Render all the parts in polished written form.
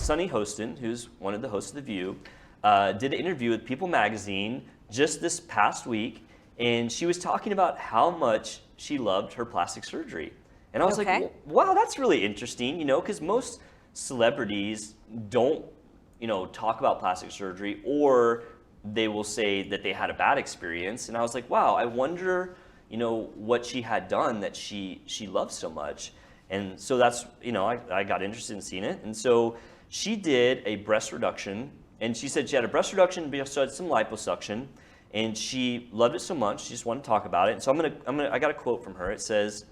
Sunny Hostin, who's one of the hosts of The View, did an interview with People Magazine just this past week, and she was talking about how much she loved her plastic surgery. And I was like, wow, that's really interesting, because most celebrities don't, talk about plastic surgery, or they will say that they had a bad experience. And I was like, wow, I wonder, what she had done that she loved so much. And so that's, I got interested in seeing it. And so she did a breast reduction, and she said she had a breast reduction, but also had some liposuction, and she loved it so much, she just wanted to talk about it. And so I got a quote from her. It says,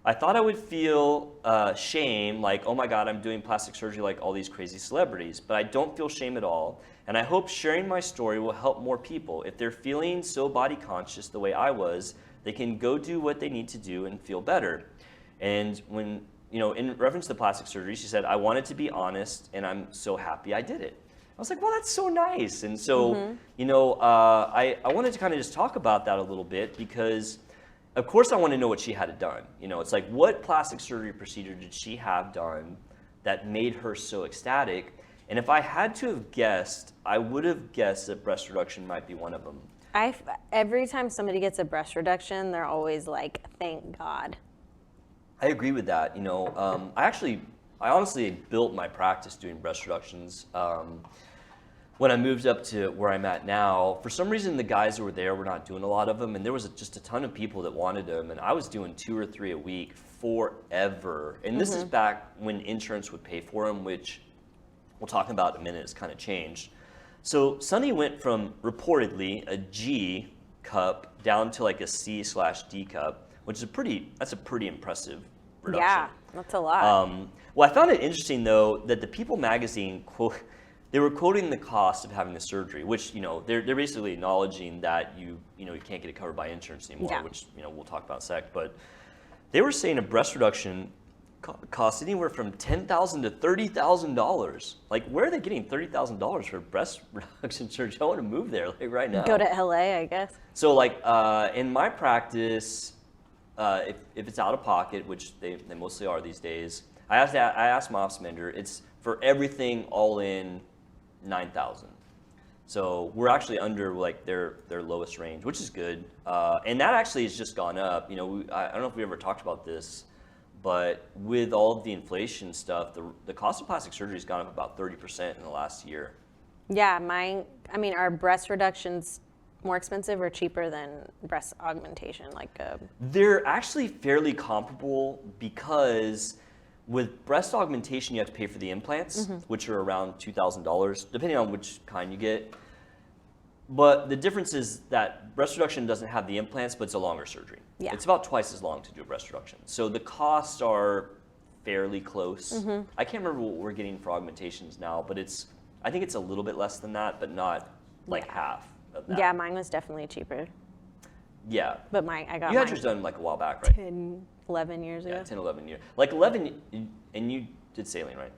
"I thought I would feel shame, like, oh my God, I'm doing plastic surgery like all these crazy celebrities, but I don't feel shame at all. And I hope sharing my story will help more people. If they're feeling so body conscious the way I was, they can go do what they need to do and feel better." And when, in reference to plastic surgery, she said, "I wanted to be honest, and I'm so happy I did it." I was like, well, that's so nice. And so, I wanted to kind of just talk about that a little bit, because of course I want to know what she had done. It's like, what plastic surgery procedure did she have done that made her so ecstatic? And if I had to have guessed, I would have guessed that breast reduction might be one of them. Every time somebody gets a breast reduction, they're always like, thank God. I agree with that. I honestly built my practice doing breast reductions. When I moved up to where I'm at now, for some reason the guys who were there were not doing a lot of them, and there was just a ton of people that wanted them, and I was doing 2 or 3 a week forever. And this is back when insurance would pay for them, which we'll talk about in a minute. It's kind of changed. So Sunny went from reportedly a G cup down to like a C/D cup, which is that's a pretty impressive reduction. Yeah, that's a lot. Well, I found it interesting though that the People magazine they were quoting the cost of having the surgery, which they're basically acknowledging that you can't get it covered by insurance anymore, which we'll talk about in a sec. But they were saying a breast reduction costs anywhere from $10,000 to $30,000. Like, where are they getting $30,000 for breast reduction surgery? I want to move there right now. Go to LA, I guess. So in my practice, if it's out of pocket, which they mostly are these days, I asked my office manager, it's for everything all in $9,000. So we're actually under like their lowest range, which is good. And that actually has just gone up. I don't know if we ever talked about this, but with all of the inflation stuff, the cost of plastic surgery has gone up about 30% in the last year. Yeah, are breast reductions more expensive or cheaper than breast augmentation? They're actually fairly comparable, because with breast augmentation, you have to pay for the implants, which are around $2,000, depending on which kind you get. But the difference is that breast reduction doesn't have the implants, but it's a longer surgery. Yeah. It's about twice as long to do a breast reduction. So the costs are fairly close. I can't remember what we're getting for augmentations now, but I think it's a little bit less than that, but not like half of that. Yeah, mine was definitely cheaper. Yeah. But I got You had yours done like a while back, right? 10, 11 years ago. Yeah, 10, 11 years. Like 11, and you did saline, right?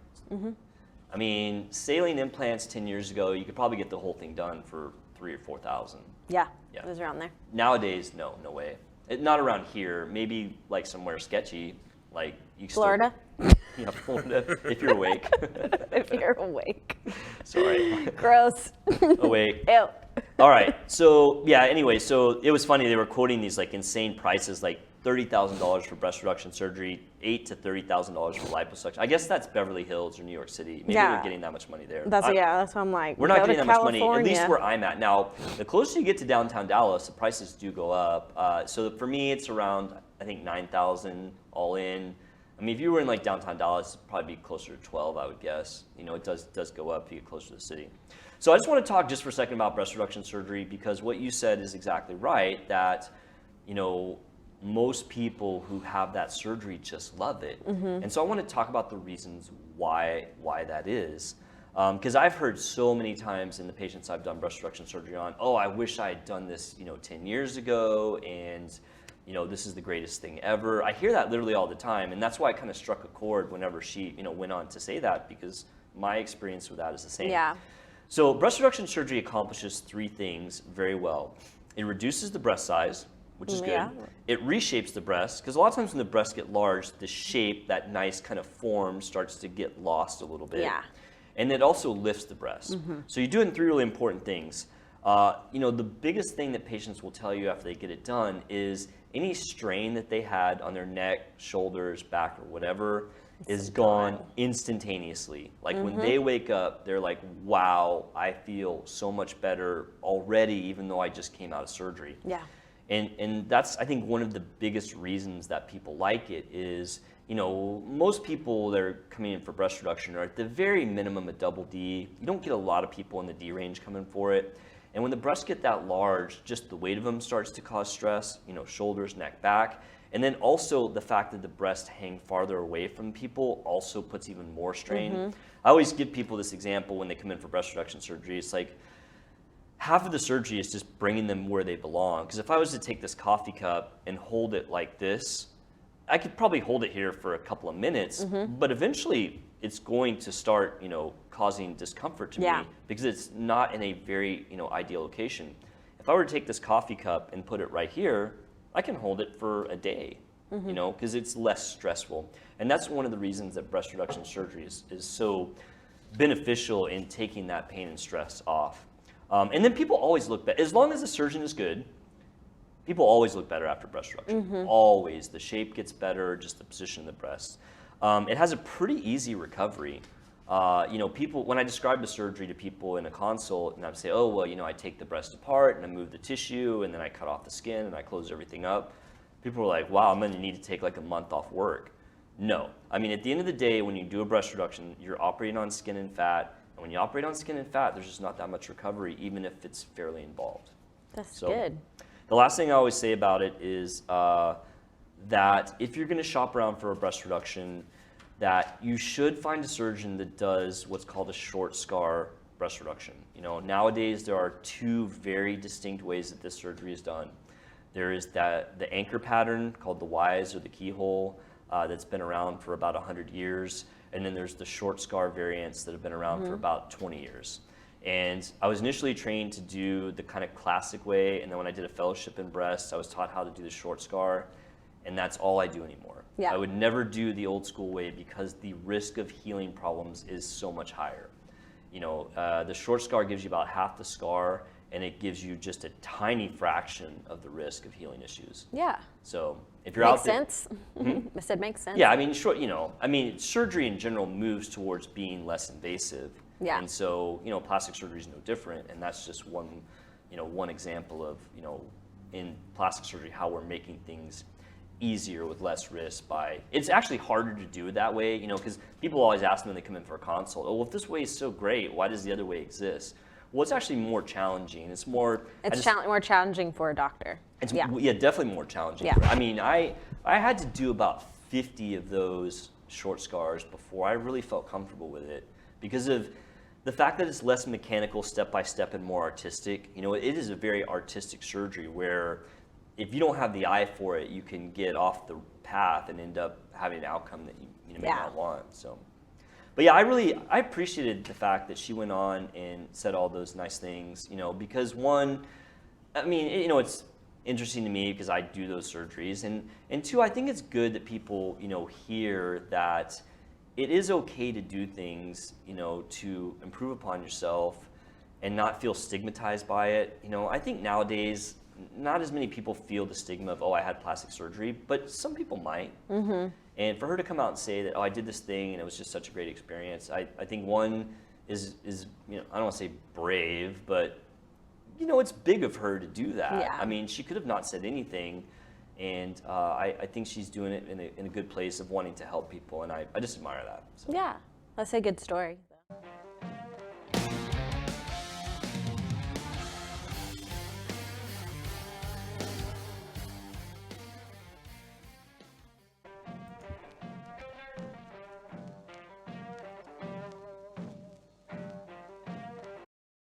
I mean, saline implants 10 years ago, you could probably get the whole thing done for $3,000 or $4,000. Yeah, it was around there. Nowadays, no way. Not around here. Maybe like somewhere sketchy, like you Florida. Yeah, Florida. If you're awake. If you're awake. Sorry. Gross. Awake. Ew. All right. So yeah. Anyway, so it was funny. They were quoting these like insane prices, like $30,000 for breast reduction surgery, $8,000 to $30,000 for liposuction. I guess that's Beverly Hills or New York City. Maybe we're getting that much money there. That's what I'm like. We're not getting that much money, at least where I'm at. Now, the closer you get to downtown Dallas, the prices do go up. So for me, it's around, I think, $9,000 all in. I mean, if you were in like downtown Dallas, it'd probably be closer to 12, I would guess. It does go up if you get closer to the city. So I just want to talk just for a second about breast reduction surgery, because what you said is exactly right, that, most people who have that surgery just love it. And so I want to talk about the reasons why that is. Because I've heard so many times in the patients I've done breast reduction surgery on, oh, I wish I had done this, 10 years ago, and this is the greatest thing ever. I hear that literally all the time, and that's why I kind of struck a chord whenever she, went on to say that, because my experience with that is the same. Yeah. So breast reduction surgery accomplishes 3 things very well. It reduces the breast size, which is good. Yeah. It reshapes the breast, because a lot of times when the breasts get large, the shape, that nice kind of form, starts to get lost a little bit. Yeah. and it also lifts the breast. So you're doing 3 really important things. The biggest thing that patients will tell you after they get it done is any strain that they had on their neck, shoulders, back, or whatever is gone instantaneously. Like when they wake up, they're like, wow, I feel so much better already, even though I just came out of surgery. Yeah. And that's, I think, one of the biggest reasons that people like it is, most people that are coming in for breast reduction are at the very minimum a double D. You don't get a lot of people in the D range coming for it. And when the breasts get that large, just the weight of them starts to cause stress, shoulders, neck, back. And then also the fact that the breasts hang farther away from people also puts even more strain. I always give people this example when they come in for breast reduction surgery. It's like half of the surgery is just bringing them where they belong. Because if I was to take this coffee cup and hold it like this, I could probably hold it here for a couple of minutes, but eventually it's going to start, causing discomfort to me because it's not in a very, ideal location. If I were to take this coffee cup and put it right here, I can hold it for a day, because it's less stressful. And that's one of the reasons that breast reduction surgery is so beneficial in taking that pain and stress off. And then people always look better. As long as the surgeon is good, people always look better after breast reduction. Always. The shape gets better, just the position of the breast. It has a pretty easy recovery. People, when I describe the surgery to people in a consult, and I say, oh, well, I take the breast apart and I move the tissue and then I cut off the skin and I close everything up. People are like, wow, I'm going to need to take like a month off work. No. I mean, at the end of the day, when you do a breast reduction, you're operating on skin and fat. And when you operate on skin and fat, there's just not that much recovery, even if it's fairly involved. That's good. The last thing I always say about it is that if you're going to shop around for a breast reduction, that you should find a surgeon that does what's called a short scar breast reduction. Nowadays there are 2 very distinct ways that this surgery is done. There is the anchor pattern called the Wise or the keyhole that's been around for about 100 years. And then there's the short scar variants that have been around for about 20 years. And I was initially trained to do the kind of classic way, and then when I did a fellowship in breast, I was taught how to do the short scar, and that's all I do anymore. Yeah. I would never do the old school way because the risk of healing problems is so much higher. The short scar gives you about half the scar, and it gives you just a tiny fraction of the risk of healing issues. Yeah. So if you're Makes out there, sense. I said makes sense. yeah, I mean, surgery in general moves towards being less invasive. Yeah. And so, plastic surgery is no different, and that's just one example of, in plastic surgery, how we're making things easier with less risk by, it's actually harder to do it that way, because people always ask me when they come in for a consult, oh, well, if this way is so great, why does the other way exist? Well, it's actually more challenging. It's more... more challenging for a doctor. Yeah, definitely more challenging. Yeah. I mean, I had to do about 50 of those short scars before I really felt comfortable with it because of the fact that it's less mechanical, step-by-step, and more artistic. It is a very artistic surgery where if you don't have the eye for it, you can get off the path and end up having an outcome that you may not want. So, but yeah, I appreciated the fact that she went on and said all those nice things, because one, I mean, it's interesting to me because I do those surgeries, and 2, I think it's good that people, hear that it is okay to do things, to improve upon yourself and not feel stigmatized by it. I think nowadays, not as many people feel the stigma of, oh, I had plastic surgery, but some people might. And for her to come out and say that, oh, I did this thing and it was just such a great experience, I think one is I don't want to say brave, but it's big of her to do that. Yeah. I mean, she could have not said anything. And I think she's doing it in a good place of wanting to help people, and I just admire that. So. Yeah, that's a good story.